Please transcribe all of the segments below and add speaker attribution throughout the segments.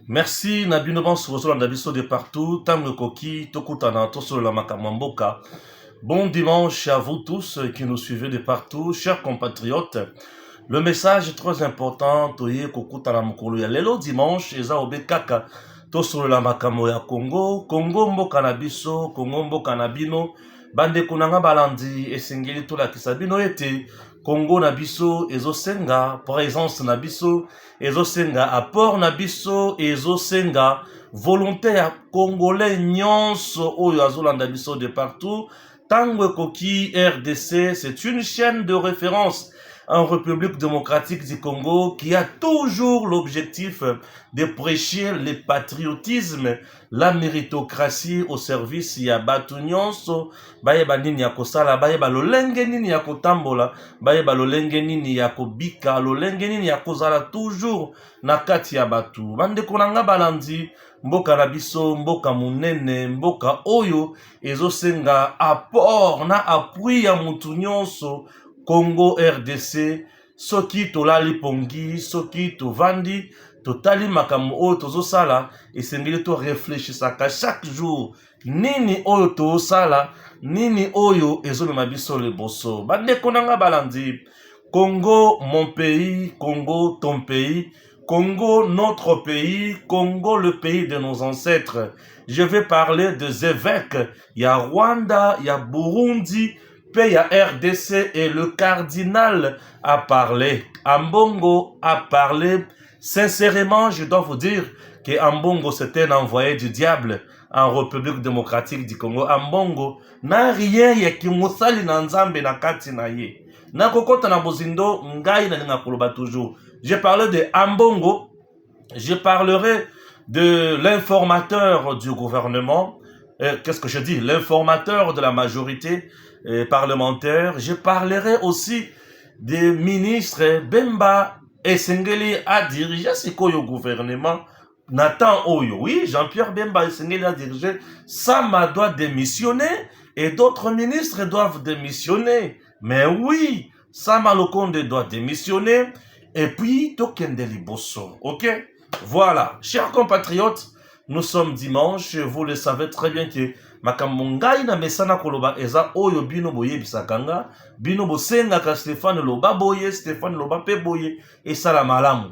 Speaker 1: Merci Nabino Bansozo Nabiso de partout, Tango Koki, Tokutana, Toso la Makamamboka. Bon dimanche à vous tous qui nous suivez de partout, chers compatriotes. Le message est très important, Toye Kokutana Mokolo ya Lelo dimanche, Eza Obekaka, Toso la Makamo ya Congo, Congo Mboka Nabiso, Congo Mboka Nabino, Bande Kunanga Balandi, Esengeli Tola Kisabino ete, Congo Nabiso, Ezosenga, présence Nabiso, Ezosenga, apport Nabiso, Ezosenga, volonté à Congolais nyonso, Oyo Azolanda Biso de partout, Tango Koki RDC, c'est une chaîne de référence en République démocratique du Congo qui a toujours l'objectif de prêcher le patriotisme, la méritocratie au service ya batu nyonso, bayeba nini ya kosala, bayeba lolenge nini ya kotambola, bayeba lolenge nini ya kobika, lolenge nini ya kozala toujours na kati ya batu. Bandeko nanga balandi, mboka na biso, mboka munene, mboka oyo ezosenga apport na appui ya mutu nyonso, Congo RDC, soki tolali pongi, soki tovandi, totali makambo oyo tozosala, esengeli to réfléchisaka chaque jour, nini oyo tozosala, nini oyo ezomema biso liboso. Bandeko nanga balandi, Congo mon pays, Congo ton pays, Congo notre pays, Congo le pays de nos ancêtres. Je vais parler des évêques, il y a Rwanda, il y a Burundi, il y a RDC et le cardinal a parlé. Ambongo a parlé. Sincèrement, je dois vous dire que Ambongo c'était un envoyé du diable en République démocratique du Congo. Ambongo n'a rien qui musali na nzambe na kati na ye. Na kokota na bozindo ngai na ninga koloba toujours. J'ai parlé de Ambongo, je parlerai de l'informateur du gouvernement. Qu'est-ce que je dis? L'informateur de la majorité parlementaire. Je parlerai aussi des ministres. Bemba Esengeli a dirigé ce gouvernement. Nathan Oyo, oui, Jean-Pierre Bemba Esengeli a dirigé. Sama doit démissionner et d'autres ministres doivent démissionner. Mais oui, Sama Lokonde doit démissionner et puis Tokendeli Bosso. Ok? Voilà, chers compatriotes, nous sommes dimanche, vous le savez très bien que Makamongai na mesana koloba eza oyo bino boye bisakanga, bino bosenga ka Stéphane Loba boye, Stéphane Loba pe boye, et ça la malamu.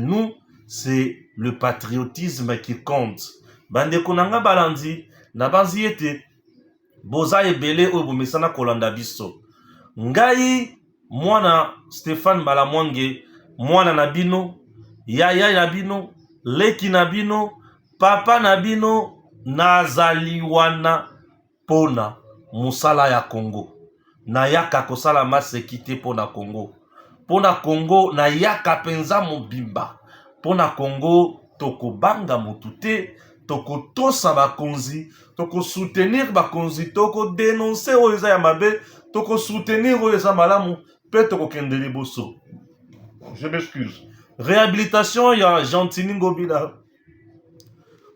Speaker 1: Nous, c'est le patriotisme qui compte. Bande konanga balandi, na banzi ete, boza ebele oyo bomesana kolanda biso. Ngai, mwana Stéphane Balamwange, mwana na bino, yaya na bino, leki na bino, papa na bino, nazali wana pona musala ya Congo. Na yaka kosala masekite pona Congo. Pona Congo na yaka penza mobimba. Pona Congo toko banga motute, toko tosa bakonzi, toko soutenir bakonzi, toko dénoncer oyo ya mabe, toko soutenir oyo malamu, pe toko kendeli boso. Je m'excuse. Réhabilitation ya Gentini Ngobila.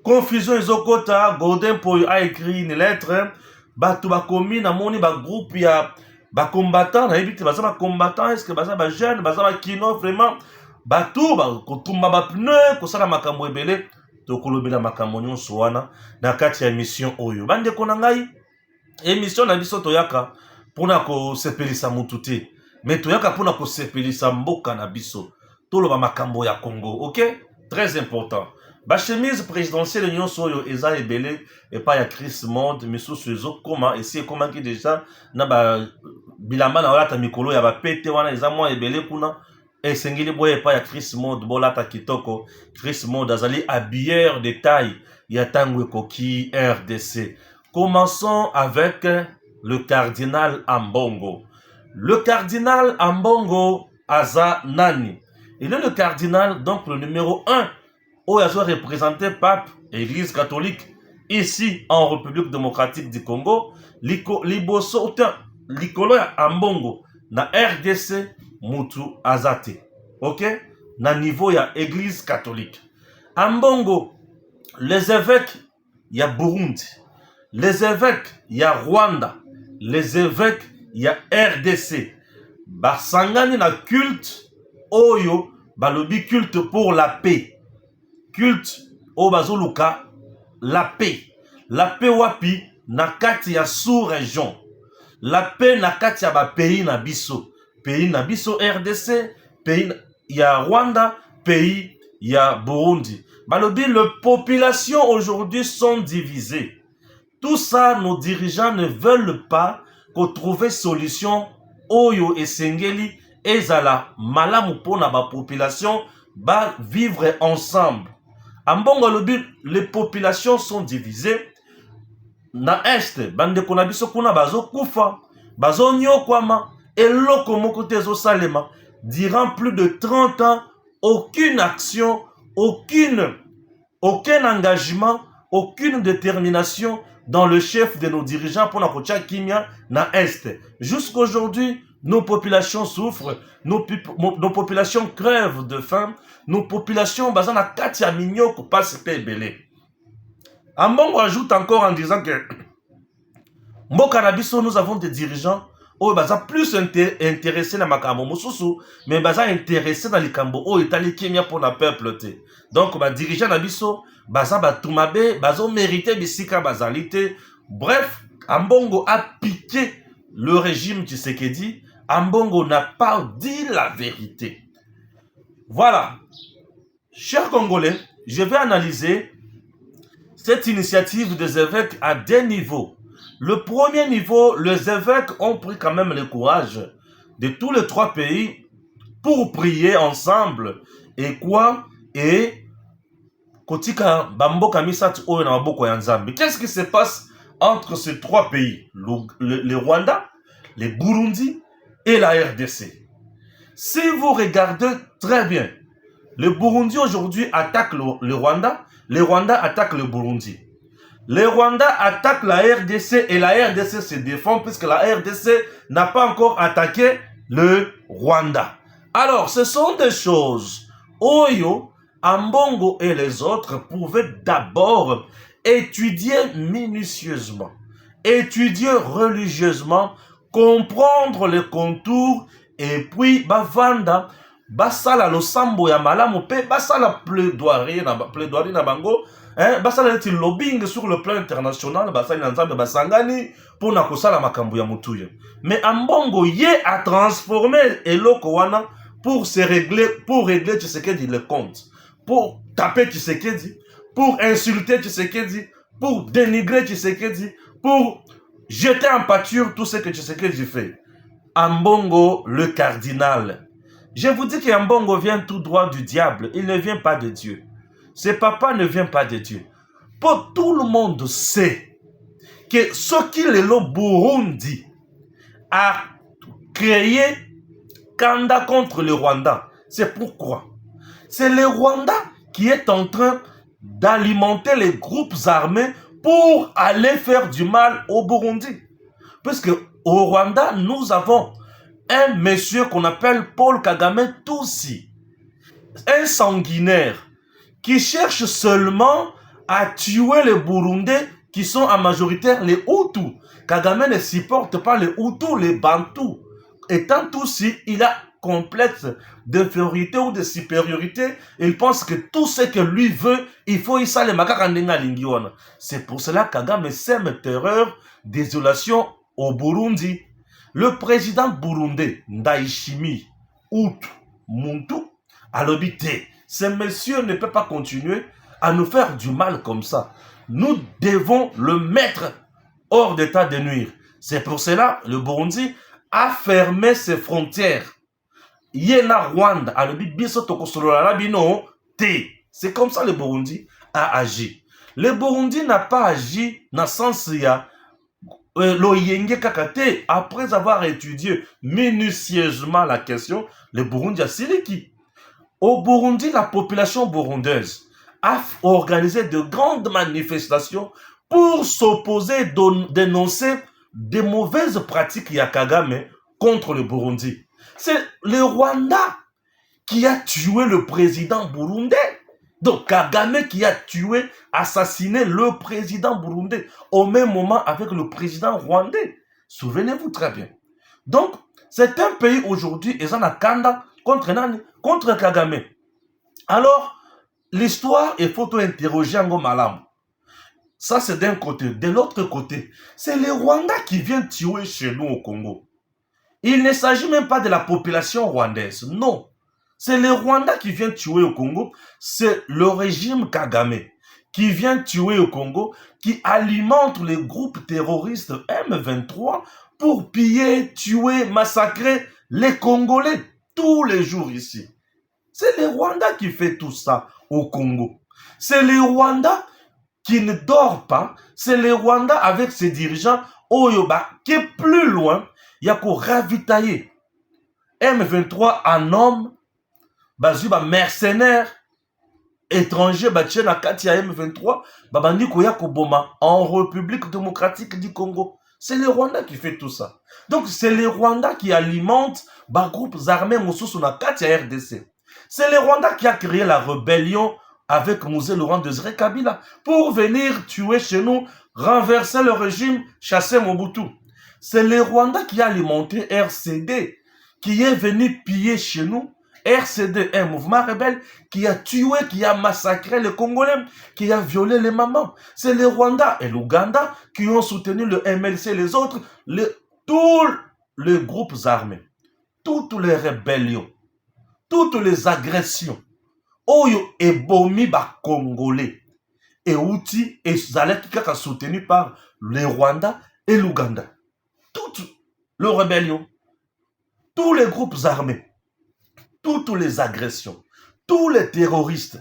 Speaker 1: Confusion ezokota, Golden Poyo a écrit une lettre, batu bakomi na moni ba groupe ya ba combattant, na ebiti baza ba combattant, est-ce que baza ba jeune, baza ba kino vraiment batu ba kotumba ba pneu, kosala makambo ebele, tokolobela makambo nyonso wana na kati ya émission oyo. Bande kona ngai émission na biso toyaka pona ko sepelisa mutu te, mais toyaka pona ko sepelisa mboka na biso. Toloba makambo ya Congo, OK? Très important. Ba chemise présidentielle nyonso oyo eza ebele et pas ya Chris Monde misusu ezo koma esi ekoma ki déjà na ba bilamba na olata mikolo ya ba pete wana eza mwa ebele kuna esengeli boye pas ya Chris Monde bolata kitoko. Chris Monde azali habilleur de taille ya tango ekoki RDC. Commençons avec le cardinal Ambongo. Le cardinal Ambongo aza nani? Il est le cardinal, donc le numéro 1 où il a représenté pape et l'église catholique ici en République démocratique du Congo. Liboso likolo ya Ambongo na RDC mutu azate. OK? Na niveau ya église catholique. Ambongo, les évêques ya Burundi, les évêques ya Rwanda, les évêques ya RDC. Basangani na culte oyo balobi culte pour la paix. culte au bazoluka la paix. La paix wapi na kati ya sous-région. La paix na kati ya ba pays na biso. Pays na biso RDC, pays ya Rwanda, pays ya Burundi. Balobi, les populations aujourd'hui sont divisées. Tout ça, nos dirigeants ne veulent pas qu'on trouve solution oyo esengeli ezala malamu pona ba population ba vivre ensemble. Ambongo lobi, les populations sont divisées. Na est, bande kona biso kuna bazo kufa, bazo nyokwama, eloko moko te zo salema. Durant plus de 30 ans, aucune action, aucun engagement, aucune détermination dans le chef de nos dirigeants pour la Kocha Kimia na Est. Jusqu'aujourd'hui, nos populations souffrent, nos populations crèvent de faim, nos populations bazana katia mignoko passe pebele. Ambongo ajoute encore en disant que Mboka na biso, nous avons des dirigeants qui sont plus intéressés dans makambo mosusu, mais baza intéressés dans les kambo o etali kimia pour le peuple te. Donc ba dirigeant na biso baza batumabe bazo mérité bisika bazalité. Bref, Ambongo a piqué le régime Tshisekedi. Ambongo n'a pas dit la vérité. Voilà. Chers Congolais, je vais analyser cette initiative des évêques à deux niveaux. Le premier niveau, les évêques ont pris quand même le courage de tous les trois pays pour prier ensemble. Et quoi? Et kotika bamboka misatu oyo na maboko ya Nzambe. Qu'est-ce qui se passe entre ces trois pays? Le Rwanda, le Burundi et la RDC. Si vous regardez très bien, le Burundi aujourd'hui attaque le Rwanda attaque le Burundi. Le Rwanda attaque la RDC et la RDC se défend puisque la RDC n'a pas encore attaqué le Rwanda. Alors, ce sont des choses. Oyo, Ambongo et les autres pouvaient d'abord étudier minutieusement, étudier religieusement, comprendre les contours et puis bavanda basala losambo ya malamu pe basala plaidoirie na bango. Basala eti lobbying sur le plan international, basali na Nzambe basangani pour na kosala makambo ya mutuya. Mais Ambongo ye a transformé eloko wana pour régler Tshisekedi le compte, pour taper Tshisekedi, pour insulter Tshisekedi, pour dénigrer Tshisekedi, pour jeter en pâture tout ce que Tshisekedi fait. Ambongo le cardinal. Je vous dis qu'Ambongo vient tout droit du diable, il ne vient pas de Dieu. Ce papa ne vient pas de Dieu. Pour tout le monde sait que ce qu'il est le Burundi a créé Kanda contre le Rwanda. C'est pourquoi c'est le Rwanda qui est en train d'alimenter les groupes armés pour aller faire du mal au Burundi. Puisque au Rwanda, nous avons un monsieur qu'on appelle Paul Kagame Tutsi, un sanguinaire qui cherche seulement à tuer les Burundais qui sont en majorité les Hutus. Kagame ne supporte pas les Hutus, les Bantous. Étant Tutsi, il a complexe d'infériorité ou de supériorité. Il pense que tout ce que lui veut, il faut y saler makakandenga lingiona. C'est pour cela que Kagame sème terreur, désolation au Burundi. Le président burundais, Ndayishimiye Hutu Muntu, a l'obité. Ce monsieur ne peut pas continuer à nous faire du mal comme ça. Nous devons le mettre hors d'état de nuire. C'est pour cela que le Burundi a fermé ses frontières. Yena Rwanda a l'obité. C'est comme ça que le Burundi a agi. Le Burundi n'a pas agi dans le sens après avoir étudié minutieusement la question, le Burundi a siliki. Au Burundi, la population burundaise a organisé de grandes manifestations pour s'opposer, dénoncer des mauvaises pratiques ya Kagame contre le Burundi. C'est le Rwanda qui a tué le président burundais. Donc Kagame qui a tué, assassiné le président burundais au même moment avec le président rwandais. Souvenez-vous très bien. Donc, c'est un pays aujourd'hui, ils en a Kanda contre Kagame. Alors, l'histoire, il faut interroger en Malam. Ça, c'est d'un côté. De l'autre côté, c'est les Rwandais qui viennent tuer chez nous au Congo. Il ne s'agit même pas de la population rwandaise. Non. C'est les Rwandais qui viennent tuer au Congo. C'est le régime Kagame qui vient tuer au Congo, qui alimente les groupes terroristes M23 pour piller, tuer, massacrer les Congolais tous les jours ici. C'est les Rwandais qui font tout ça au Congo. C'est les Rwandais qui ne dort pas. C'est les Rwandais avec ses dirigeants Oyoba qui est plus loin. Il y a pour ravitailler M23 en homme, bazuba mercenaire étranger, batchena Katia M23, babandi koya koboma en République démocratique du Congo. C'est les Rwandais qui fait tout ça. Donc c'est les Rwandais qui alimentent les groupes armés Moussou na Katia RDC. C'est les Rwandais qui a créé la rébellion avec Mouzé Laurent Désiré Kabila pour venir tuer chez nous, renverser le régime, chasser Mobutu. C'est les Rwandais qui a alimenté RCD, qui est venu piller chez nous. RCD, un mouvement rebelle qui a tué, qui a massacré les Congolais, qui a violé les mamans. C'est les Rwandais et l'Ouganda qui ont soutenu le MLC et les autres, tous les groupes armés, toutes les rébellions, toutes les agressions. Oyo ebomi ba Congolais et outil et zalaki kaka soutenu par les Rwandais et l'Ouganda. Toutes les rébellions, tous les groupes armés, toutes les agressions, tous les terroristes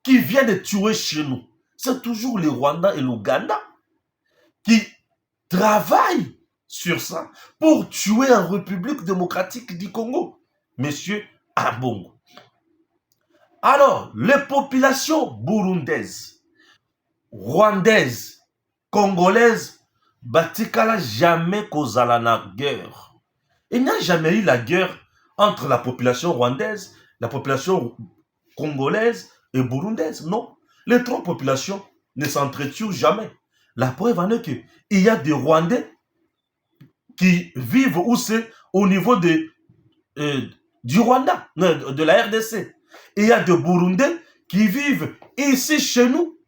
Speaker 1: qui viennent de tuer chez nous, c'est toujours les Rwandais et l'Ouganda qui travaillent sur ça pour tuer en République démocratique du Congo. Monsieur Ambongo. Alors, les populations burundaises, rwandaises, congolaises, batikala jamais kozala na guerre. Il n'y a jamais eu la guerre entre la population rwandaise, la population congolaise et burundaise. Non. Les trois populations ne s'entretuent jamais. La preuve en est qu'il y a des Rwandais qui vivent où c'est au niveau du Rwanda, de la RDC. Et il y a des Burundais qui vivent ici chez nous.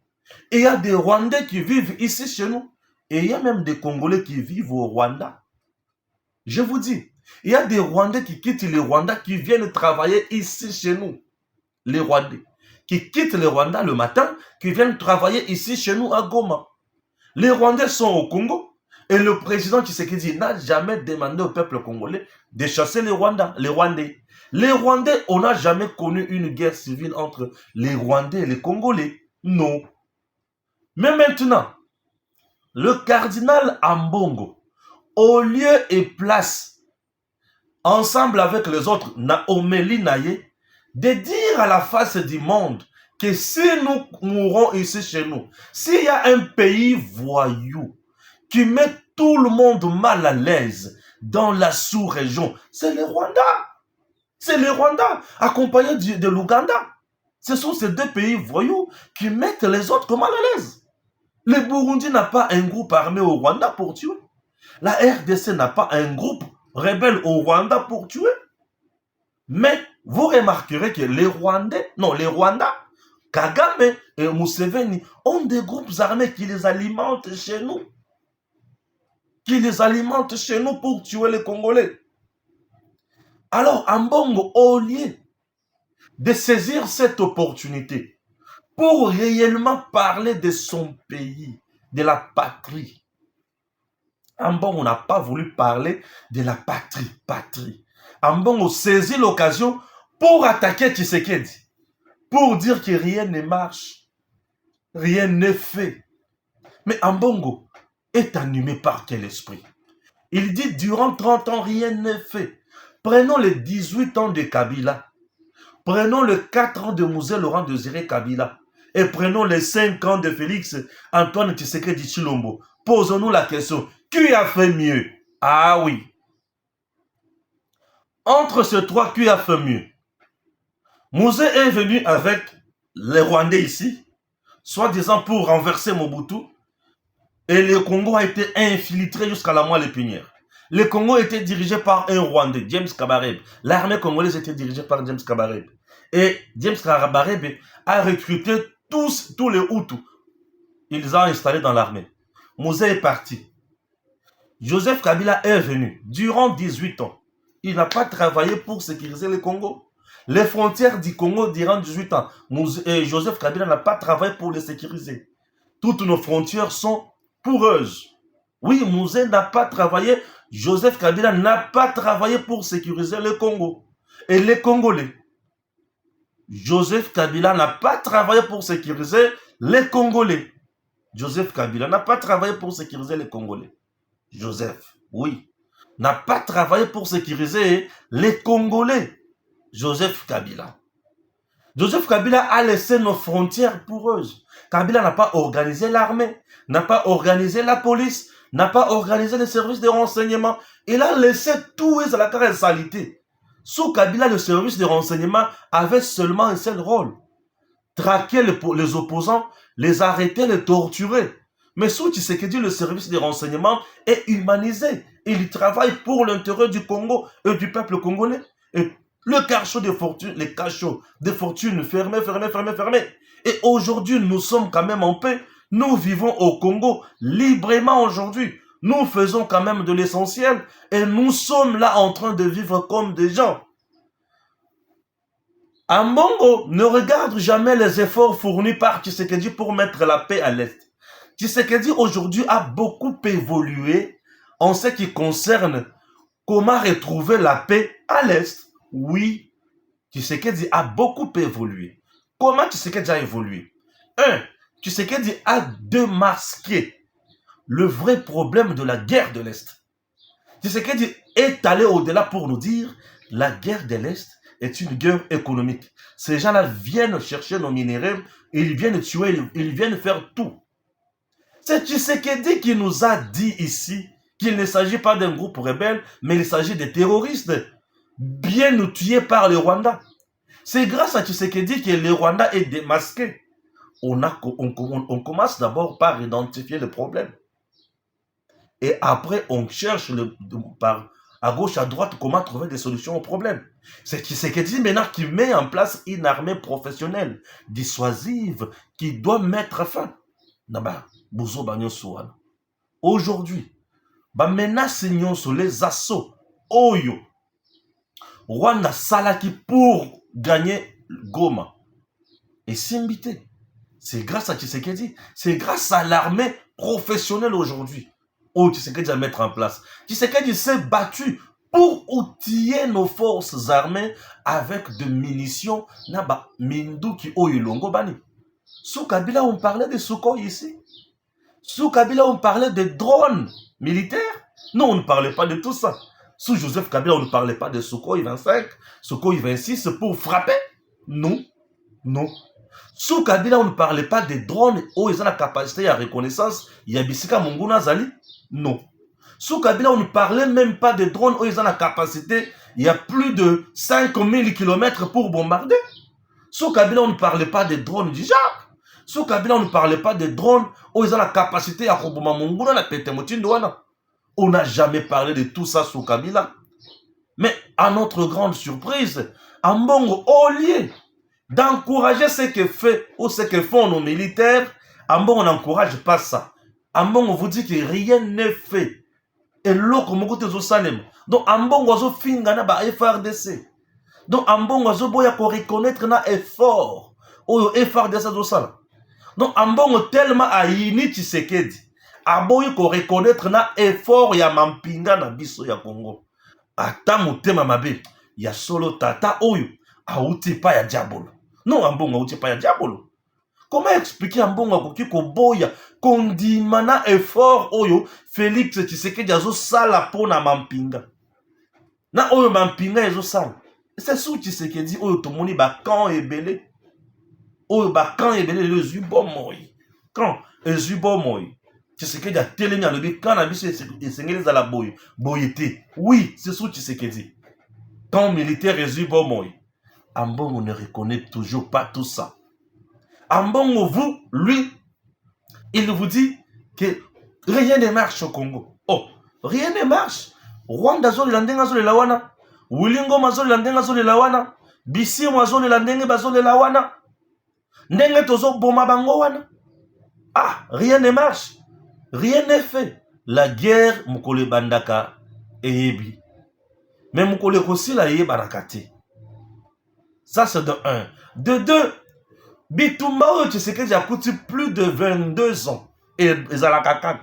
Speaker 1: Et il y a des Rwandais qui vivent ici chez nous. Et il y a même des Congolais qui vivent au Rwanda. Je vous dis, il y a des Rwandais qui quittent le Rwanda, qui viennent travailler ici chez nous. Les Rwandais. Qui quittent le Rwanda le matin, qui viennent travailler ici chez nous à Goma. Les Rwandais sont au Congo. Et le président Tshisekedi n'a jamais demandé au peuple congolais de chasser les Rwandais. Les Rwandais, on n'a jamais connu une guerre civile entre les Rwandais et les Congolais. Non. Mais maintenant, le cardinal Ambongo, au lieu et place, ensemble avec les autres, Naomélie Naye, de dire à la face du monde que si nous mourons ici chez nous, s'il y a un pays voyou qui met tout le monde mal à l'aise dans la sous-région, c'est les Rwandais. C'est les Rwandais, accompagnés de l'Ouganda. Ce sont ces deux pays voyous qui mettent les autres mal à l'aise. Le Burundi n'a pas un groupe armé au Rwanda pour tuer. La RDC n'a pas un groupe rebelle au Rwanda pour tuer. Mais vous remarquerez que les Rwandais, Kagame et Museveni ont des groupes armés qui les alimentent chez nous. Qui les alimentent chez nous pour tuer les Congolais. Alors, Ambongo, au lieu de saisir cette opportunité pour réellement parler de son pays, de la patrie, Ambongo n'a pas voulu parler de la patrie. Ambongo saisit l'occasion pour attaquer Tshisekedi, pour dire que rien ne marche, rien n'est fait. Mais Ambongo est animé par quel esprit? Il dit, durant 30 ans, rien n'est fait. Prenons les 18 ans de Kabila. Prenons les 4 ans de Mouzé Laurent Désiré Kabila. Et prenons les 5 ans de Félix Antoine Tshisekedi Tshilombo. Posons-nous la question, qui a fait mieux? Ah oui. Entre ces trois, qui a fait mieux? Mouzé est venu avec les Rwandais ici, soi-disant pour renverser Mobutu. Et le Congo a été infiltré jusqu'à la moelle épinière. Le Congo était dirigé par un Rwandais, James Kabarebe. L'armée congolaise était dirigée par James Kabarebe. Et James Karabarebe a recruté tous les Hutus. Ils ont installé dans l'armée. Mouzé est parti. Joseph Kabila est venu durant 18 ans. Il n'a pas travaillé pour sécuriser le Congo. Les frontières du Congo durant 18 ans. Joseph Kabila n'a pas travaillé pour les sécuriser. Toutes nos frontières sont poreuses. Oui, Mouzé n'a pas travaillé. Joseph Kabila n'a pas travaillé pour sécuriser le Congo. Et les Congolais. Joseph Kabila n'a pas travaillé pour sécuriser les Congolais. Joseph Kabila n'a pas travaillé pour sécuriser les Congolais. Joseph, oui, n'a pas travaillé pour sécuriser les Congolais. Joseph Kabila. Joseph Kabila a laissé nos frontières poreuses. Kabila n'a pas organisé l'armée, n'a pas organisé la police, n'a pas organisé les services de renseignement. Il a laissé tout à la caractère. Sous Kabila, le service de renseignement avait seulement un seul rôle. Traquer les opposants, les arrêter, les torturer. Mais sous Tshisekedi, le service de renseignement est humanisé. Il travaille pour l'intérêt du Congo et du peuple congolais. Et le cachot des fortunes, les cachots des fortunes fermés. Et aujourd'hui, nous sommes quand même en paix. Nous vivons au Congo librement aujourd'hui. Nous faisons quand même de l'essentiel et nous sommes là en train de vivre comme des gens. Ambongo ne regarde jamais les efforts fournis par Tshisekedi pour mettre la paix à l'Est. Tshisekedi aujourd'hui a beaucoup évolué en ce qui concerne comment retrouver la paix à l'Est. Oui, Tshisekedi a beaucoup évolué. Comment Tshisekedi a évolué? Tshisekedi a démasqué le vrai problème de la guerre de l'Est. Tshisekedi est allé au-delà pour nous dire la guerre de l'Est est une guerre économique. Ces gens-là viennent chercher nos minéraux, ils viennent tuer, ils viennent faire tout. C'est Tshisekedi qui nous a dit ici qu'il ne s'agit pas d'un groupe rebelle, mais il s'agit de terroristes bien outillés par le Rwanda. C'est grâce à Tshisekedi que le Rwanda est démasqué. On commence d'abord par identifier le problème. Et après, on cherche à gauche, à droite, comment trouver des solutions au problème. C'est Tshisekedi maintenant qui met en place une armée professionnelle, dissuasive, qui doit mettre fin. Aujourd'hui, menace sur les assauts, Oyo, Rwanda Salaki pour gagner Goma. Et Simbité, c'est grâce à Tshisekedi, c'est grâce à l'armée professionnelle aujourd'hui. Oh, Tshisekedi à mettre en place. Tshisekedi s'est battu pour outiller nos forces armées avec de munitions. Naba Minduki Oyulongo Bani. Sous Kabila, on parlait de Sukhoi ici. Sous Kabila, on parlait de drones militaires. Non, on ne parlait pas de tout ça. Sous Joseph Kabila, on ne parlait pas de Sukhoi 25, Sukhoi 26 pour frapper. Non, non. Sous Kabila, on ne parlait pas des drones où ils ont la capacité à reconnaissance. Yabisika Munguna Zali. Non. Sous Kabila, on ne parlait même pas des drones où ils ont la capacité. Il y a plus de 5000 km pour bombarder. Sous Kabila, on ne parlait pas des drones du genre. Sous Kabila, on ne parlait pas des drones où ils ont la capacité à Koboma Munguna, la Petemotindouana. On n'a jamais parlé de tout ça sous Kabila. Mais à notre grande surprise, Ambongo, au lieu d'encourager ce que fait ou ce que font nos militaires, Ambongo n'encourage pas ça. Ambongo vous dit que rien n'est fait. Et l'autre, donc Ambongo a fingana ba FRDC. Donc Ambongo a boya ko reconnaître na effort. Ou FRDC do sala. Donc Ambongo tellement a yini Tshisekedi. Aboyi ko reconnaître na effort ya mampinga na biso ya Congo. Ata mutema mabe ya solo tata oyo auti pa ya diabolo. Non, Ambongo auti pa ya diabolo. Comment expliquer Ambongo akoki ko boya kondimana effort oyo Félix Tshisekedi azo sala pona mampinga. Na oyo mampinga ezo sala. C'est sous Tshisekedi oyo tomoni ba kan ebele. Oyo ba kan ebele le zubo moi. Quand ezubo moi. Tshisekedi a telemi alobi kana biso esengeli za la boye. Boyete. Oui, c'est sous Tshisekedi. Quand militaire ezubo moi. Ambongo ne reconnaît toujours pas tout ça. Ambongo, vous, lui, il vous dit que rien ne marche au Congo. Oh, rien ne marche. Rwanda zoli landenga zoli lawana. Wilingo mazoli landenga zoli lawana. bisi mwazolela ndenge bazolela wana, ndenge tozo boma bango wana. Ah, rien ne marche, rien n'est fait. La guerre mukole bandaka eyebi, mais mukole kosila yeba nakate. Ça c'est de 1. De 2, Bitumba oyo Tshisekedi a coûté plus de 22 ans et ezalaka kaka.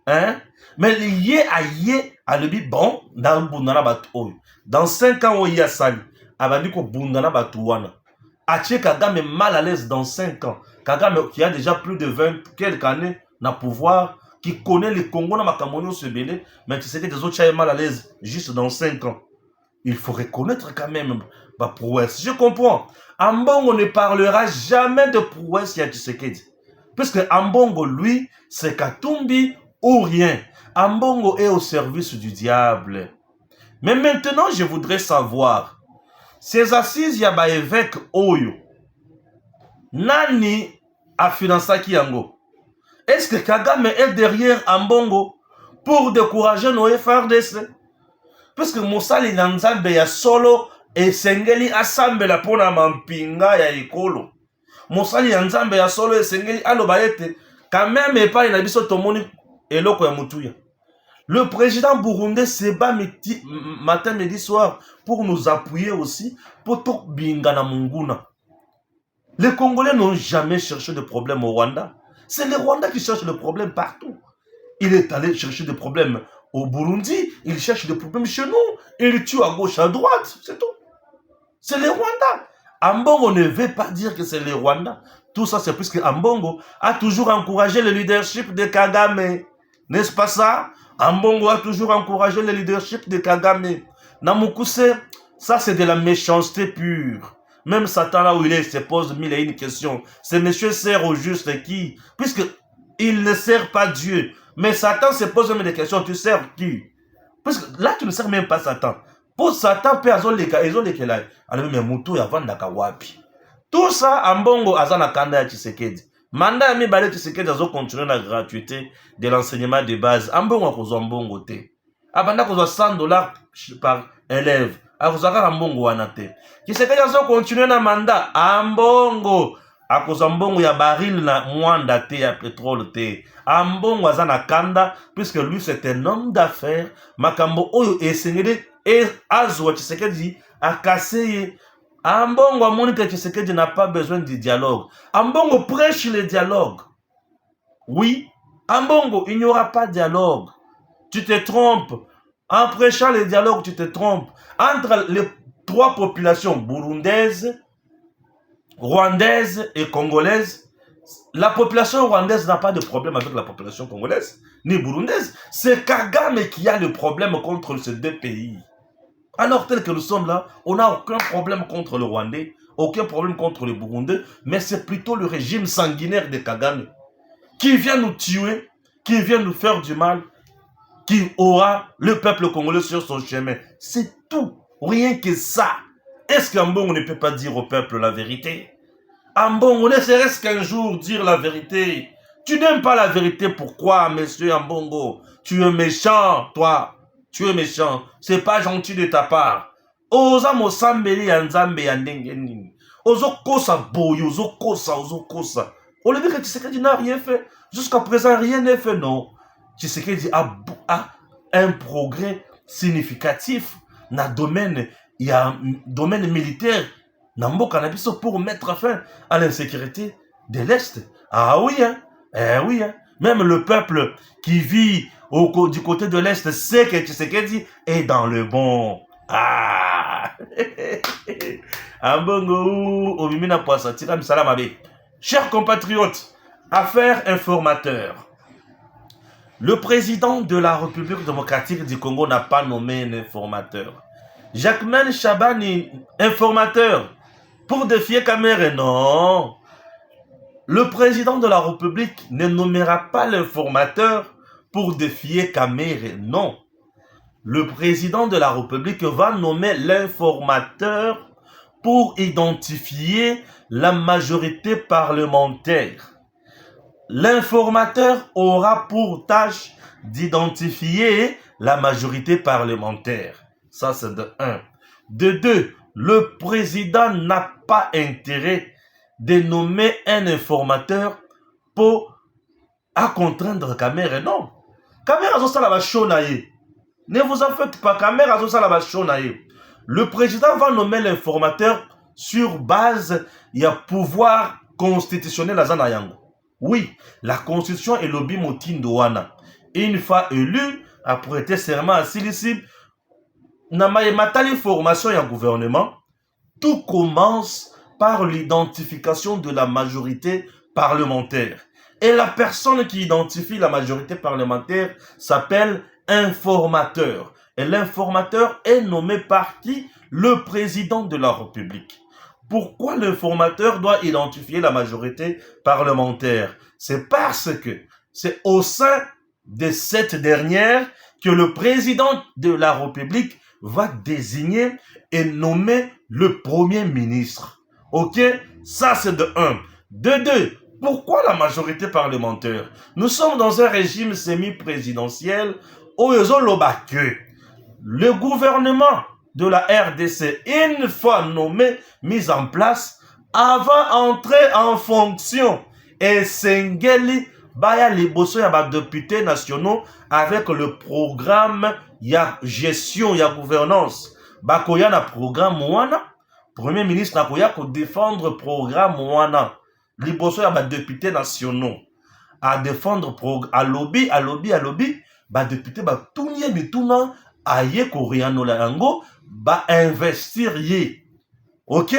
Speaker 1: Hein? Mais lié à yé à le bon dans bundana batu oyo. Dans 5 ans oyo ya sali, abandi ko bundana batu wana. Atie Kagame mal à l'aise dans 5 ans. Kagame qui a déjà plus de 20 quelques années na pouvoir, qui connaît le Congo na makamonyo se belé, mais tu sais que des autres est mal à l'aise juste dans 5 ans. Il faut reconnaître quand même ma prouesse. Je comprends. Ambongo ne parlera jamais de prouesse ya Tshisekedi. Puisque Ambongo, lui, c'est Katumbi ou rien. Ambongo est au service du diable. Mais maintenant, je voudrais savoir, ces assises ya ba évêque Oyo, nani a financé Kiango? Est-ce que Kagame est derrière Ambongo pour décourager nos FRDC? Parce que Moussali Nanzambe ya solo et Sengeli assemble pour la mampinga ya ekolo. Moussali Nanzambe ya solo et Sengeli alobayete quand même et pas inabiso tomoni eloko ya mutuya. Le président burundais se bat matin, midi, soir pour nous appuyer aussi pour tout binga na munguna. Les Congolais n'ont jamais cherché de problème au Rwanda. C'est le Rwanda qui cherche le problème partout. Il est allé chercher des problèmes au Burundi, il cherche des problèmes chez nous, il tue à gauche, à droite, c'est tout. C'est le Rwanda. Ambongo ne veut pas dire que c'est le Rwanda. Tout ça, c'est puisque Ambongo a toujours encouragé le leadership de Kagame. N'est-ce pas ça? Ambongo a toujours encouragé le leadership de Kagame. Namukuse, ça c'est de la méchanceté pure. Même Satan, là où il est, se pose mille et une questions. Ce monsieur sert au juste qui? Puisque il ne sert pas Dieu. Mais Satan se pose même des questions. Tu sers qui? Parce que là, tu ne sers même pas Satan. Pour Satan, ils ont les là. Alors, mais Moutou, il y a wapi. Tout ça, Ambongo, Azana Kanda Tshisekedi. Manda mi balé Tshisekedi, ils ont continué la gratuité de l'enseignement de base. Ambongo, ils ont Ambongo te. Abanda, ils ont $100 par élève. Akuzaka Ambongo wanate. Tshisekedi, ils ont continué na mandat. Ambongo. Akoza mbongo ya baril na mwanda te ya pétrole te. Ambongo azana kanda, puisque lui c'est un homme d'affaires. Makambo oyo esengede et azwa Tshisekedi a cassé. Ambongo amoni que Tshisekedi n'a pas besoin de dialogue. Ambongo prêche le dialogue. Oui, Ambongo, il n'y aura pas de dialogue. Tu te trompes. En prêchant le dialogue, tu te trompes. Entre les 3 populations burundaises, rwandaise et congolaise, la population rwandaise n'a pas de problème avec la population congolaise, ni burundaise. C'est Kagame qui a le problème contre ces 2 pays. Alors tel que nous sommes là, on n'a aucun problème contre le Rwandais, aucun problème contre le Burundais, mais c'est plutôt le régime sanguinaire de Kagame qui vient nous tuer, qui vient nous faire du mal, qui aura le peuple congolais sur son chemin. C'est tout, rien que ça. Est-ce qu'Ambongo ne peut pas dire au peuple la vérité? Ambongo, ne serait-ce qu'un jour dire la vérité. Tu n'aimes pas la vérité, pourquoi, monsieur Ambongo? Tu es méchant, toi. Tu es méchant. C'est pas gentil de ta part. Oza mosambeli ya nzambe ya ndenge nini. Ozo kosa boyo, ozo kosa. On le dit que Tshisekedi n'a rien fait. Jusqu'à présent, rien n'est fait, non. Tshisekedi a un progrès significatif dans le domaine. Il y a un domaine militaire pour mettre fin à l'insécurité de l'Est. Ah oui, hein? Eh oui, hein? Même le peuple qui vit du côté de l'Est sait que Tshisekedi est dans le bon. Ah! Chers compatriotes, affaire informateur. Le président de la République démocratique du Congo n'a pas nommé un informateur. Jacquemain Chabani, informateur, pour défier Kamere, non. Le président de la République ne nommera pas l'informateur pour défier Kamere, non. Le président de la République va nommer l'informateur pour identifier la majorité parlementaire. L'informateur aura pour tâche d'identifier la majorité parlementaire. Ça, c'est de 1. De 2, le président n'a pas intérêt de nommer un informateur pour contraindre Kamere. Non. Kamere a ça la shonaye. Ne vous en faites pas, Kamere a ça la shonaye. Le président va nommer l'informateur sur base, il y a pouvoir constitutionnel à Zanayango. Oui, la constitution est lobby motindoana. Une fois élu, a prêté serment à Silisib, n'a matali formation et un gouvernement. Tout commence par l'identification de la majorité parlementaire. Et la personne qui identifie la majorité parlementaire s'appelle informateur. Et l'informateur est nommé par qui? Le président de la République. Pourquoi l'informateur doit identifier la majorité parlementaire? C'est parce que c'est au sein de cette dernière que le président de la République va désigner et nommer le premier ministre. Ok? Ça, c'est de 1. De 2, pourquoi la majorité parlementaire? Nous sommes dans un régime semi-présidentiel où le gouvernement de la RDC, une fois nommé, mis en place, avant d'entrer en fonction, et Sengeli baya liboso ya ba députés nationaux avec le programme ya gestion ya gouvernance. Bakoya na programme wana, premier ministre akoya ko défendre programme wana. Liboso ya ba députés nationaux à défendre à lobby, ba député ba tunye mituna aye koreano la yango ba investir ye. OK?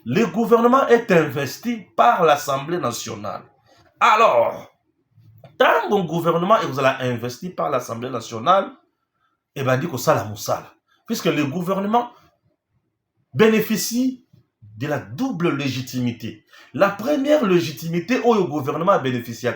Speaker 1: Le gouvernement est investi par l'Assemblée nationale. Alors, tant que le gouvernement est investi par l'Assemblée nationale, et ben dit que ça la moussala. Puisque le gouvernement bénéficie de la double légitimité. La première légitimité où le gouvernement bénéficie,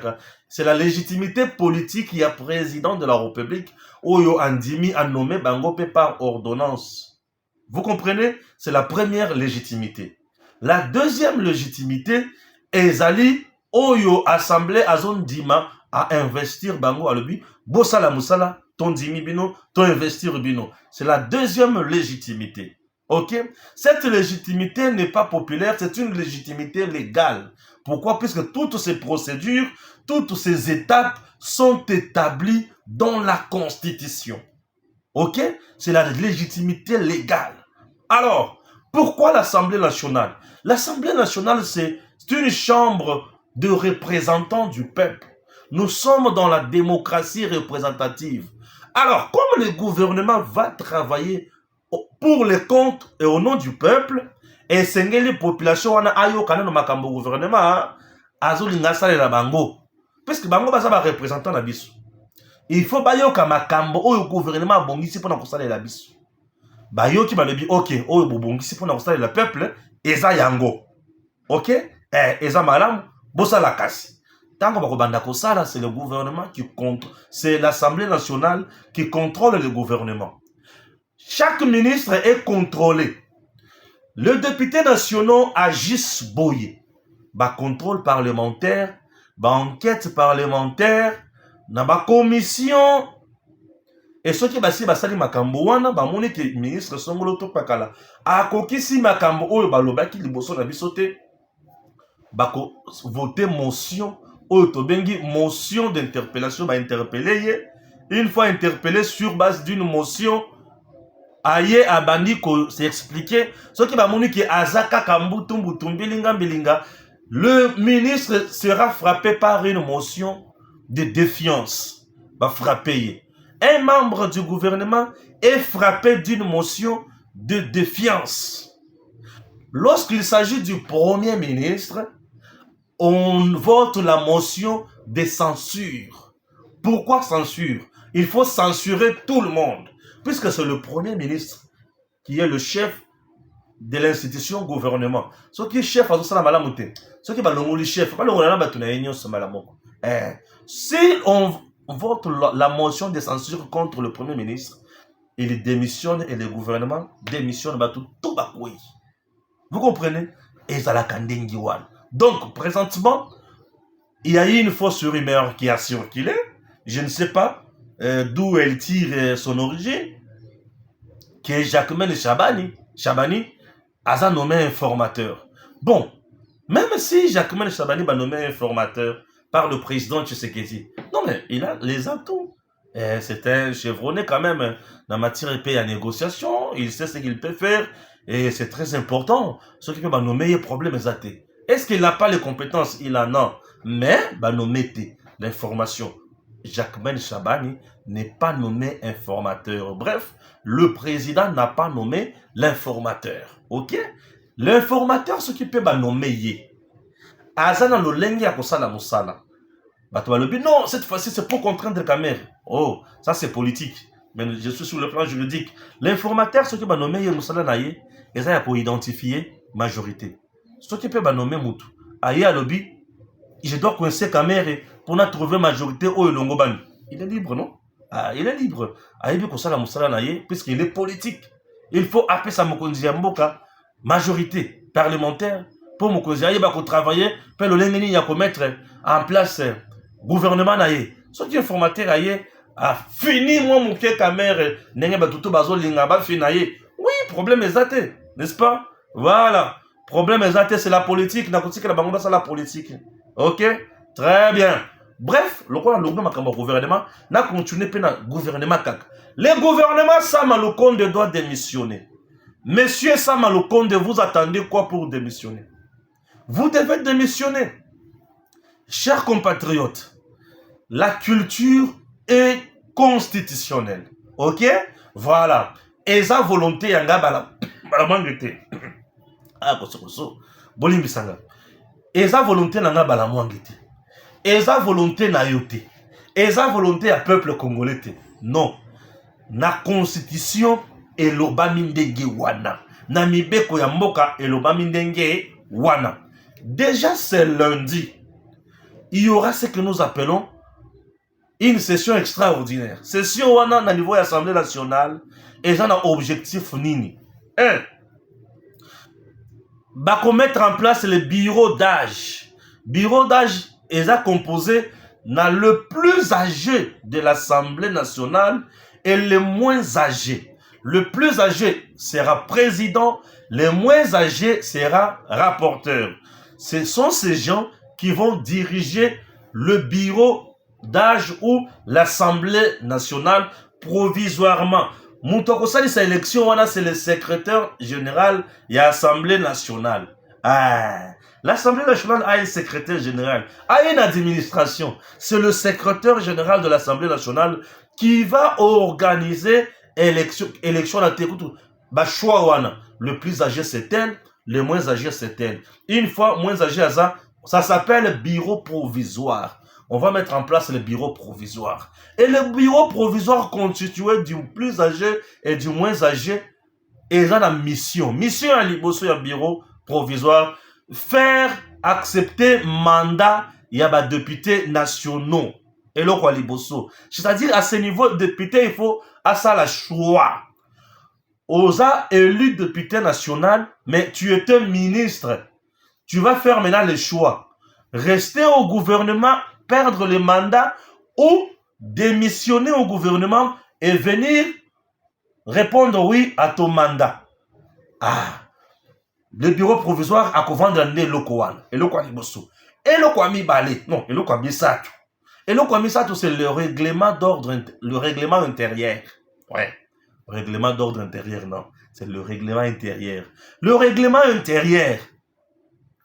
Speaker 1: c'est la légitimité politique. Il y a président de la République où il Andimi a nommé Bangope par ordonnance. Vous comprenez? C'est la première légitimité. La deuxième légitimité est Zali Oyo Assemblée Azon Dima à investir Bango à l'obi. Bossala Moussala, ton Dimi Bino, ton investir Bino. C'est la deuxième légitimité. Ok? Cette légitimité n'est pas populaire, c'est une légitimité légale. Pourquoi? Puisque toutes ces procédures, toutes ces étapes sont établies dans la Constitution. Ok? C'est la légitimité légale. Alors, pourquoi l'Assemblée nationale? L'Assemblée nationale, c'est une chambre de représentants du peuple. Nous sommes dans la démocratie représentative. Alors, comme le gouvernement va travailler pour les comptes et au nom du peuple, et c'est les populations qui ont un gouvernement, la bango. Parce que bango va représentant la biso. Il faut que makambo au gouvernement bongisi pour na la biso. Bayo qui m'a dit OK, au bongisi pour na la peuple, eza yango. OK? Eza malam, bossa la kasi. Tant que banda kosala, c'est le gouvernement qui contrôle, c'est l'Assemblée nationale qui contrôle le gouvernement. Chaque ministre est contrôlé. Les députés nationaux agissent boyé. Ba contrôle parlementaire, ba enquête parlementaire, na ba commission. Et ce qui va si basali makambo wana ba moni ke ministre songolo to pakala. A kokisi makambo oyo ba lobaki liboso na bisote. Ba ko voter motion oyo to bengi motion d'interpellation ba interpeller. Une fois interpellé sur base d'une motion, aye abandi ko s'expliquer ce qui va moni ki azaka kambutu mbutumbilinga mbilinga, le ministre sera frappé par une motion de défiance. Va frapper. Un membre du gouvernement est frappé d'une motion de défiance. Lorsqu'il s'agit du premier ministre, on vote la motion de censure. Pourquoi censure? Il faut censurer tout le monde, puisque c'est le premier ministre qui est le chef de l'institution gouvernement. Ce qui est chef, ce qui est le chef, si on vote la motion de censure contre le premier ministre, il démissionne et le gouvernement démissionne. Vous comprenez? Et ça la kandengiwan. Donc, présentement, il y a eu une fausse rumeur qui a circulé. Je ne sais pas d'où elle tire son origine, qui est Jacquemaine Chabani, Aza nommé informateur. Bon, même si Jacquemain Chabani va nommé informateur par le président Tshisekedi, non mais il a les atouts. C'est un chevronné quand même dans matière de paix à négociation, il sait ce qu'il peut faire et c'est très important. Ce qui peut nommer problème exact. Est-ce qu'il n'a pas les compétences? Il en a, mais va nommer l'information. Jacquemain Chabani n'est pas nommé informateur. Bref, le président n'a pas nommé l'informateur. Ok? L'informateur, ce qui peut nommer, Azana lo lengi ya kosala musala. Non, cette fois-ci, c'est pour contraindre la mère. Oh, ça c'est politique. Mais je suis sur le plan juridique. L'informateur, ce qui va nommer musala naye, et ça pour identifier majorité. Ce qui peut nommer Moutou. Aye à lobby, je dois coincer la mère pour trouver majorité au Longoban. Il est libre, non? Ah, il est libre. Aye bi kosala musala naye, puisqu'il est politique. Il faut appeler sa mokonzi ya mboka majorité parlementaire pour mokonzi aye ba ko travailler pour le lengeni ya ko mettre en place gouvernement naye. Ce qui est formateur aye a fini moi mon pied camère nenge ba tutu bazo linga ba finaye. Oui, problème exact, n'est-ce pas? Voilà. Problème exact, c'est la politique. Na kotika la bango c'est la politique. OK? Très bien. Bref, le gouvernement n'a continué à gouvernement kaka. Le gouvernement Sama Lukonde doit démissionner. Monsieur Sama Lukonde, vous attendez quoi pour démissionner? Vous devez démissionner. Chers compatriotes, la culture est constitutionnelle. Ok? Voilà. Et sa volonté, yanga balamangete. Ah, koso. Bolimbisanga. Et sa volonté, yanga balamangete. Et sa volonté, na yote. Et sa volonté, à peuple congolais. Non. Na constitution, et l'obamindenge wana. Na mibeko ya mboka, et l'obamindenge wana. Déjà, c'est lundi. Il y aura ce que nous appelons une session extraordinaire. Session wana na niveau de l'Assemblée nationale et ça a objectif nini. 1. Bako mettre en place le bureau d'âge. Bureau d'âge est composé na le plus âgé de l'Assemblée nationale et le moins âgé. Le plus âgé sera président, le moins âgé sera rapporteur. Ce sont ces gens qui vont diriger le bureau d'âge ou l'Assemblée nationale provisoirement. Moutoko sali sa élection, c'est le secrétaire général de l'Assemblée nationale. Ah, l'Assemblée nationale a un secrétaire général, a une administration. C'est le secrétaire général de l'Assemblée nationale qui va organiser élection à Tékoutou. Le plus âgé c'est elle, le moins âgé c'est elle. Une fois moins âgé, ça s'appelle bureau provisoire. On va mettre en place le bureau provisoire. Et le bureau provisoire constitué du plus âgé et du moins âgé est dans la mission. Mission à Liboso, il y a bureau provisoire. Faire accepter mandat, il y a des députés nationaux. Et le quoi Liboso. C'est-à-dire, à ce niveau, député, il faut à ça la choix. Osa élu député national, mais tu étais ministre. Tu vas faire maintenant le choix. Rester au gouvernement, perdre le mandat ou démissionner au gouvernement et venir répondre oui à ton mandat. Ah, le bureau provisoire a vendre ne lokowan et le quoi liboso et le quoi mi balé non et le quoi mi sato et le quoi mi sato c'est le règlement d'ordre le règlement intérieur. Ouais, règlement d'ordre intérieur non, c'est le règlement intérieur. Le règlement intérieur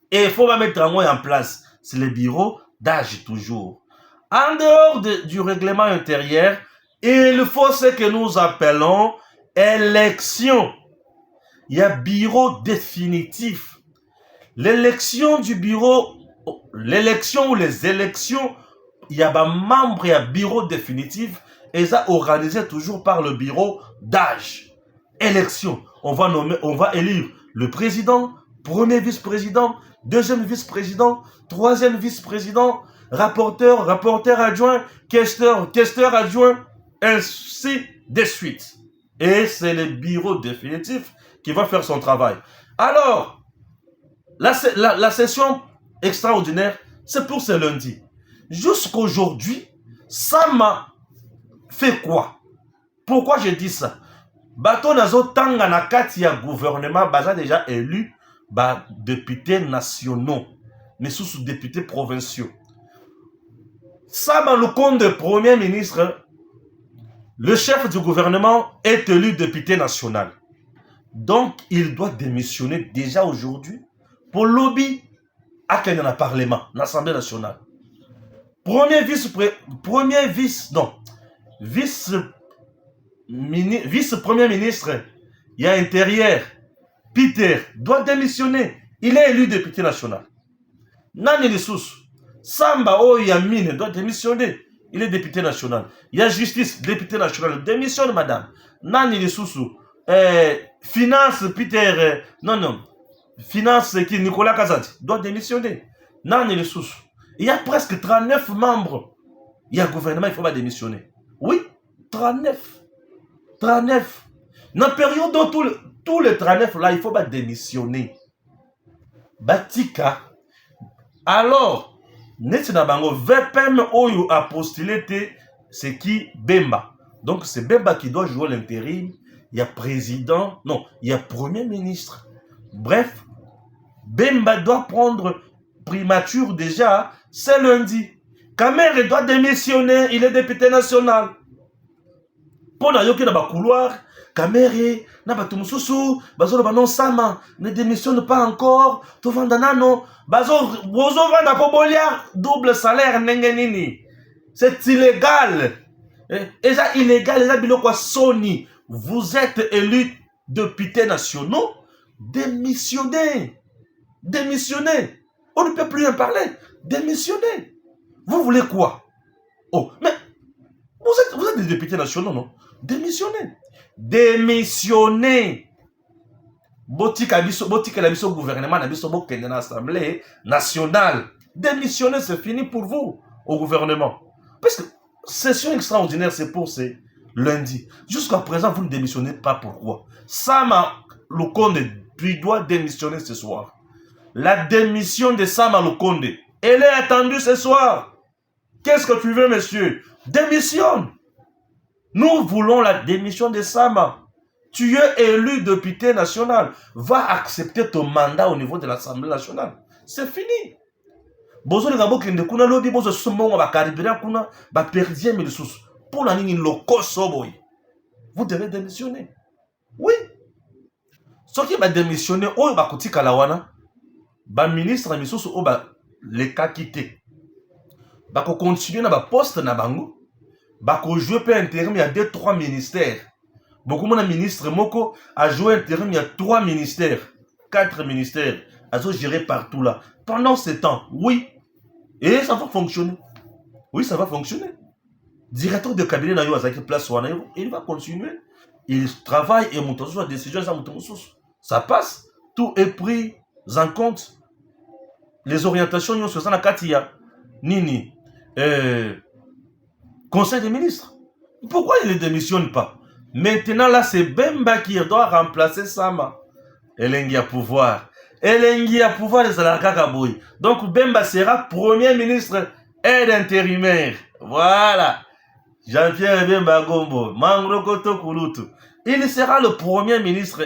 Speaker 1: et il faut mettre en place, c'est le bureau d'âge toujours. En dehors du règlement intérieur, il faut ce que nous appelons élection. Il y a bureau définitif. L'élection du bureau, l'élection ou les élections, il y a un membre, il y a bureau définitif et ça organisé toujours par le bureau d'âge. Élection. On va élire le président, premier vice-président, deuxième vice-président, troisième vice-président, rapporteur adjoint, questeur adjoint, ainsi de suite. Et c'est le bureau définitif qui va faire son travail. Alors, la session extraordinaire, c'est pour ce lundi. Jusqu'aujourd'hui, ça m'a fait quoi? Pourquoi je dis ça? bato nazo tanga na kati ya gouvernement baza déjà élu députés nationaux mais sous députés provinciaux. Sama Lukonde, premier ministre, le chef du gouvernement est élu député national. Donc, il doit démissionner déjà aujourd'hui pour lobby à quel parlement, l'Assemblée nationale. Vice-premier ministre, il y a intérieur, Peter, doit démissionner. Il est élu député national. Nani Lissous, Samba Oyamine doit démissionner. Il est député national. Il y a justice, député national. Démissionne, madame. Nani Lissous, finance, Peter, finance qui Nicolas Kazadi doit démissionner. Nani Lissous. Il y a presque 39 membres. Il y a un gouvernement, il faut pas démissionner. Oui, 39. 39. Dans la période où tous les 39 là, il faut pas démissionner. Batika. Alors, Netinabango, VPM Oyo a postulé, c'est qui Bemba. Donc, c'est Bemba qui doit jouer l'intérim. Il y a président, non, il y a premier ministre. Bref, Bemba doit prendre primature déjà, c'est lundi. Kamer doit démissionner, il est député national. Pour la yoke dans le couloir, Kamere, Nabatumususu, Bazo Banon Sama, ne démissionne pas encore, Tovandanano, Bazo Vanda Pobolia, double salaire, Nengenini. C'est illégal. Et ça, illégal, et ça, Biloko Sony, vous êtes élus députés nationaux, démissionnez. Démissionnez. On ne peut plus en parler. Démissionnez. Vous voulez quoi? Oh, mais vous êtes des députés nationaux, non? Démissionnez. Démissionnez. Botika la biso gouvernement, la biso bokende na l'Assemblée nationale. Démissionnez, c'est fini pour vous, au gouvernement. Parce que session extraordinaire, c'est pour ce lundi. Jusqu'à présent, vous ne démissionnez pas. Pourquoi? Sama Lukonde doit démissionner ce soir. La démission de Sama Lukonde, elle est attendue ce soir. Qu'est-ce que tu veux, monsieur? Démissionne. Nous voulons la démission de Sama. Tu es élu député national. Va accepter ton mandat au niveau de l'Assemblée nationale. C'est fini. Bozo les gabo kende kuna lodi bozo sumongo ba karibira kuna ba perdien mais sous pour la nini loko soboy. Vous devez démissionner. Oui. Ce qui va démissionner o ba kotika lawana ba ministre misusu o ba les cas quitté. Ba ko continuer na ba poste na bango. Ba ko jouer peu intérim il y a 2-3 ministères. Beaucoup de ministres Moko a joué intérim il y a 3 ministères, 4 ministères. Ils ont géré partout là. Pendant ce temps, oui. Et ça va fonctionner. Oui, ça va fonctionner. Directeur de cabinet na yo azaki place wana, il va continuer. Il travaille et monte sur la décision ça passe. Tout est pris en compte. Les orientations yo sur ça na katia. Nini Conseil des ministres. Pourquoi il ne démissionne pas? Maintenant là, c'est Bemba qui doit remplacer Sama. Elengi a pouvoir. Elengi a pouvoir de Salakakaboui. Donc Bemba sera premier ministre aide intérimaire. Voilà. Jean-Pierre Bemba Gombo. Mangrokoto Kulutu. Il sera le premier ministre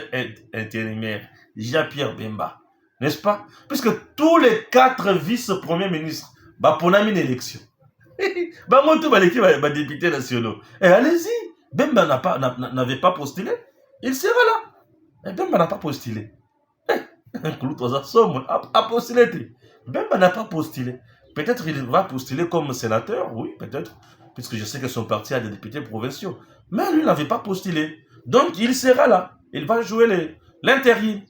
Speaker 1: intérimaire. Jean-Pierre Bemba. N'est-ce pas? Puisque tous les 4 vice-premiers ministres, pour une élection. Moi, tout va député nationaux. Et allez-y. Bemba n'avait pas postulé. Il sera là. Et Bemba n'a pas postulé. A postulé. Bemba n'a pas postulé. Peut-être qu'il va postuler comme sénateur, oui, peut-être. Puisque je sais que son parti a des députés provinciaux. Mais lui n'avait pas postulé. Donc il sera là. Il va jouer l'intérim.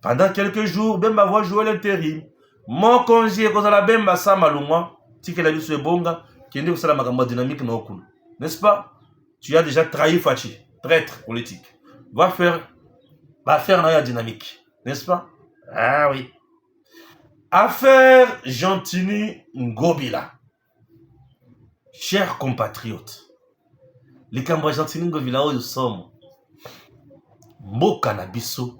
Speaker 1: Pendant quelques jours, Bemba va jouer l'intérim. Mon congé, quand la Bemba sa maluma, si qu'elle a vu ce bonga, qui est la magamba dynamique, n'est-ce pas? Tu as déjà trahi Fachi, traître politique. Va faire la dynamique, n'est-ce pas? Ah oui. Affaire Gentini Ngobila. Chers compatriotes, les Cambodgiens Gentini Ngobila où nous sommes, Mboka na biso,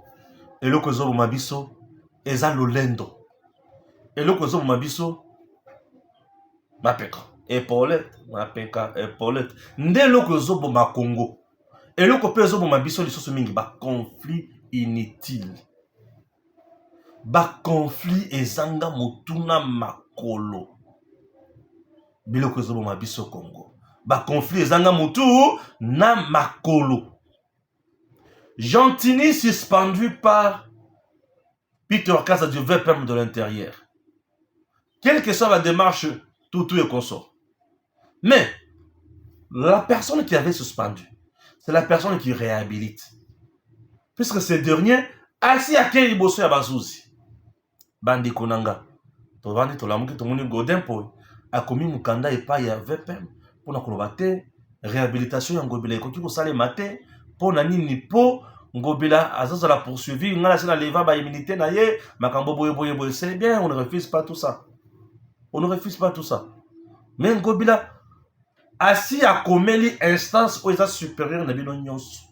Speaker 1: et le kozo mabiso, eza lolendo. Et le kozo mabiso, ma peka. Épaulette, ma peka, épaulette. Nde lo kozo ma Congo. Et le copain zo ma biso liso mingi ba conflit inutile. Ba conflit ezanga mutuna makolo. Biloko zo ma biso Congo. Ba conflit ezanga mutu na makolo. Gentini suspendu par Peter Kasa du VPM de l'intérieur. Quelle que soit la démarche, tout est consort. Mais la personne qui avait suspendu, c'est la personne qui réhabilite. Puisque ce dernier, assis à quel bosso ya bazouzi. Bandi konanga. Tovandi tolamuki tomoni Godin po. Akomi mukanda epa ya VPM. Pona kolobate, réhabilitation ya ngobila ekoki kosala mate. Pona nini po, ngobila azaza la poursuivi. Ngala sena leva ba immunité na ye. Makambo boye. C'est bien, on ne refuse pas tout ça. On ne refuse pas tout ça. Mais ngobila, assis à komeli instance où est supérieur na bino nyonso.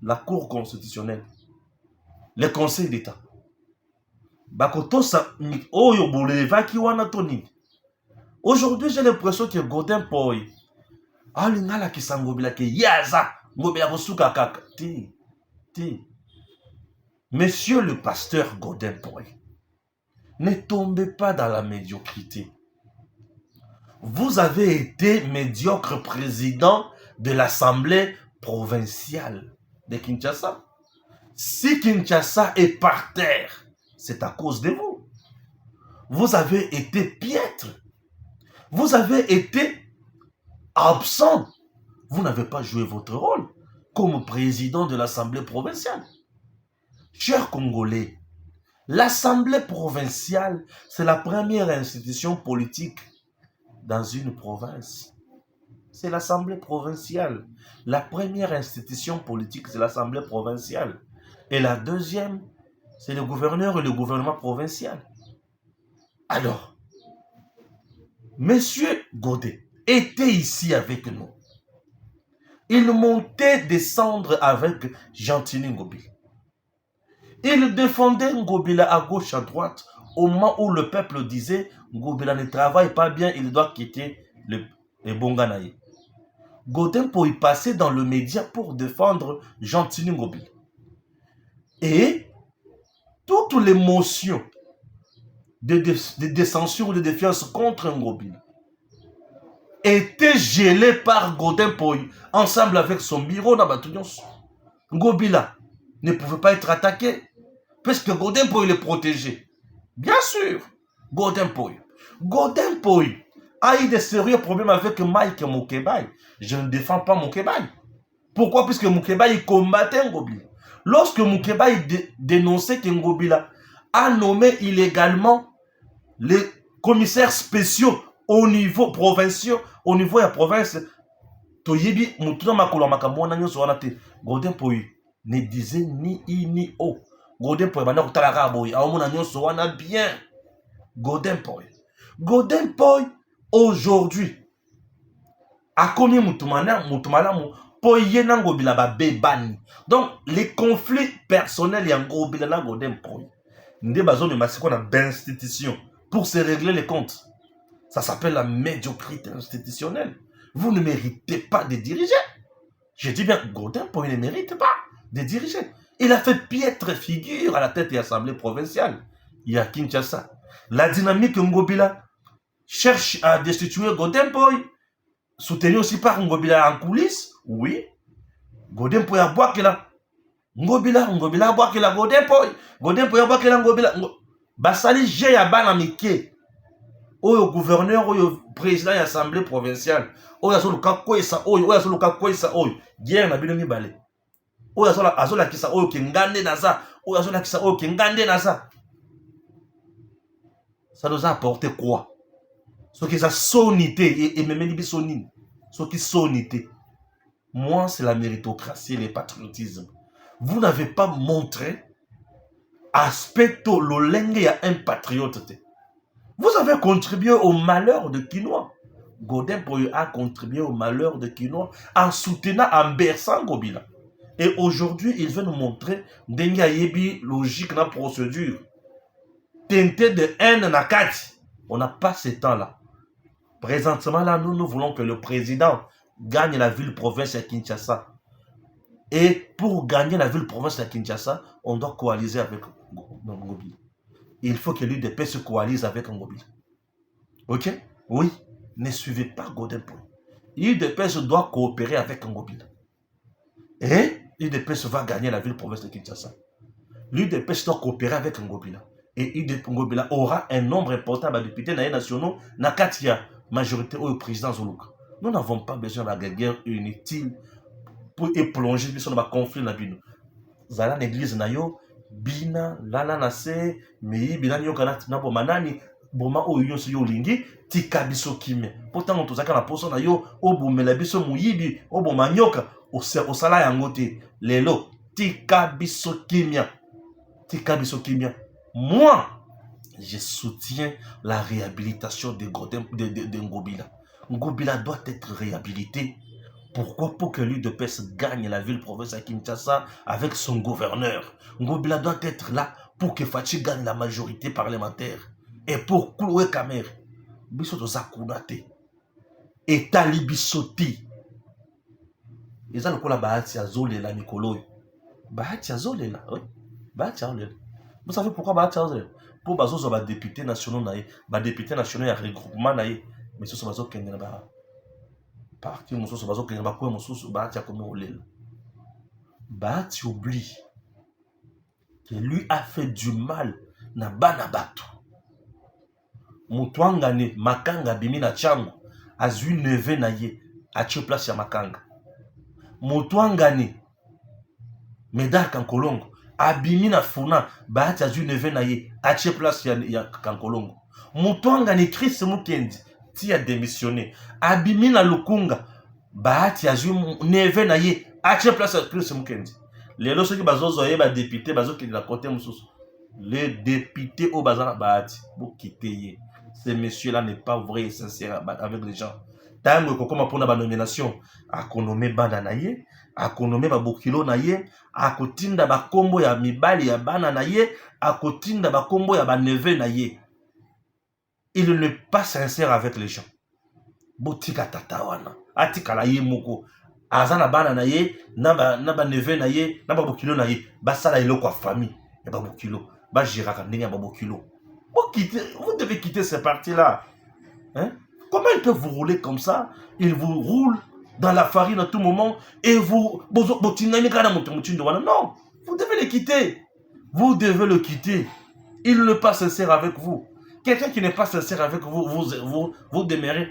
Speaker 1: La Cour constitutionnelle, le Conseil d'État. Bakotosa oyo bolevaki wana toni. Aujourd'hui, j'ai l'impression que Godin Poi a l'ingala qui s'engobila que yaza ngobila bosuka kaka. Ti. Monsieur le pasteur Godin Poi, ne tombez pas dans la médiocrité. Vous avez été médiocre président de l'Assemblée provinciale de Kinshasa. Si Kinshasa est par terre, c'est à cause de vous. Vous avez été piètre. Vous avez été absent. Vous n'avez pas joué votre rôle comme président de l'Assemblée provinciale. Chers Congolais, l'Assemblée provinciale, c'est la première institution politique dans une province. C'est l'Assemblée provinciale. La première institution politique, c'est l'Assemblée provinciale. Et la deuxième, c'est le gouverneur et le gouvernement provincial. Alors, Monsieur Godet était ici avec nous. Il montait descendre avec Gentini Ngobila. Il défendait Ngobila à gauche, à droite, au moment où le peuple disait Ngobila ne travaille pas bien, il doit quitter les Bonganaï. Godin pour y passer dans le média pour défendre Gentini Ngobila. Et toutes les motions de censure ou de défiance contre Ngobila étaient gelées par Godin Poy ensemble avec son bureau dans Batounyos. Ngobila ne pouvait pas être attaqué puisque Godin Poy le protégeait. Bien sûr, Godin Poy. Godin Poy a eu de sérieux problèmes avec Mike Moukebaï. Je ne défends pas Moukebaï. Pourquoi? Puisque Moukebaï combattait Ngobila. Lorsque Moukebaï dénonçait que Ngobila a nommé illégalement les commissaires spéciaux au niveau provincial, au niveau de la province, Toyebi, Moutuna Makolo Makamouana Nyoso Wanate, Godin Poy ne disait ni I ni O. Godin Poy, Bana Kutalaga Boy, Aomona Nyoso Wana bien. Godin Poy. Godin Poy, aujourd'hui, a commis Moutumana, Poyena Ngobila ba bebani. Donc, les conflits personnels y Ngobila na Godin Poy. Nde bazone masiko na d'institution pour se régler les comptes. Ça s'appelle la médiocrité institutionnelle. Vous ne méritez pas de diriger. Je dis bien, Godin Poy ne mérite pas de diriger. Il a fait piètre figure à la tête de l'Assemblée provinciale. Il y a Kinshasa. La dynamique Ngobila cherche à destituer Godin Poy, soutenu aussi par Ngobila en coulisses. Oui. Godin Poy a boire que là. Ngobila a boire que la Godin Poy. Godin Poy a boire que la Ngobila. Basali j'ai ya bana mike. Oyo gouverneur, oyo président de l'Assemblée provinciale. Oyo aso luka kwesa oyo, oyo aso luka kwesa oyo. Guerre na bino mibale. Oyo aso la kisa oyo kengande naza. Oyo aso la kisa oyo kengande naza. Ça nous a apporté quoi? Ce qui est sa sonité et même dit sonine. Ce qui sonité. Moi, c'est la méritocratie et le patriotisme. Vous n'avez pas montré aspecto lolenge à un patriote. Vous avez contribué au malheur de Kinois. Godin Poy a contribué au malheur de Kinois en soutenant, en berçant Ngobila. Et aujourd'hui, il veut nous montrer Denga Yebi logique dans la procédure. Teinté de haine nakati. On n'a pas ce temps-là. Présentement, là, nous voulons que le président gagne la ville-province à Kinshasa. Et pour gagner la ville-province de Kinshasa, on doit coaliser avec Ngobila. Il faut que l'UDPS se coalise avec Ngobila. Ok? Oui. Ne suivez pas Godin Point. L'UDPS doit coopérer avec Ngobila. Et l'UDPS va gagner la ville-province de Kinshasa. L'UDPS doit coopérer avec Ngobila. Et Ngobila aura un nombre important de députés nationaux dans la majorité au président Zuluka. Nous n'avons pas besoin de la guerre inutile pour plonger dans le conflit. Zala l'église nayo bina lala nase mei bina nyoka na bomanani boma o yonso yo lingi tika biso kimia. Pourtant on tozaka na poso na yo o bomela biso muyibi o boma nyoka osala yango te lelo tika biso kimia. Tika biso kimia. Moi je soutiens la réhabilitation de Ngobila. Ngobila doit être réhabilité. Pourquoi? Pour que l'UDPS gagne la ville-province à Kinshasa avec son gouverneur. Ngobila doit être là pour que Fachi gagne la majorité parlementaire. Et pour Kouloué Kamer, Bisoto Zakunate, et Talibisoti. Ils ont le coup la Bahati Azole la Mikolo. Bahati Azole là, oui. Bahati Azole. Vous savez pourquoi Bahati Azole? Pour Bazozo, les députés nationaux, les députés nationaux, il y a un regroupement, mais ce sont Bazo qui ont parti mosusu bazokende bakoya mosusu Bahati akomi olela. Bahati oublie que lui a fait du mal na bana bato. Mutu angane Makanga bimi na chango azwi neve na ye atie place ya Makanga. Mutu angane Medar Kankolongo abimi na Funa Bahati azwi neve na ye atie place ya Kankolongo. Mutu angane Chris Mukendi ti a démissionné. Abimi na Lukunga, Bahati azwi neve na ye, ache place à Chris Mukendi. Les lorsque qui bazozo ye ba député bazo qui la côté mususu. Les députés au bazana Bahati pour quitter ye. Ce monsieur là n'est pas vrai et sincère avec les gens. Tango kokoma pona ba nomination, akonome bana na ye, akonome ba bokilo na ye, akotinda ba kombo ya mibali ya bana na ye, akotinda ba kombo ya ba neve na ye. Il n'est pas sincère avec les gens. Botika tatawana. Atika la ye moko. Azana bana na ye, naba neve na ye, naba bokilo na ye. Basala ilo kwa famille. Ya babokilo. Ba jiraka ndenge ya babokilo. Vous devez quitter ces partis-là. Hein? Comment ils peuvent vous rouler comme ça? Ils vous roulent dans la farine à tout moment et vous... Non, vous devez les quitter. Vous devez le quitter. Il n'est pas sincère avec vous. Quelqu'un qui n'est pas sincère avec vous, vous demeurez.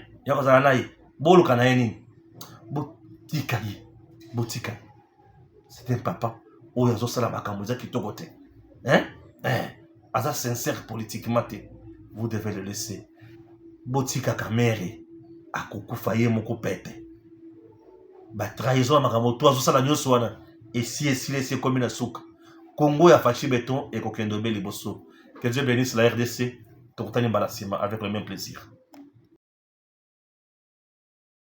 Speaker 1: C'est un papa. Hein? Aza sincère politiquement. Vous devez le laisser. Botika kamere. Akokufaye moko pete. Ba trahison à Makamoto, azosala nyonso wana. Et si comme une souka. Congo ya fachi béton et kokendobe liboso. Que Dieu bénisse la RDC. Avec le même plaisir.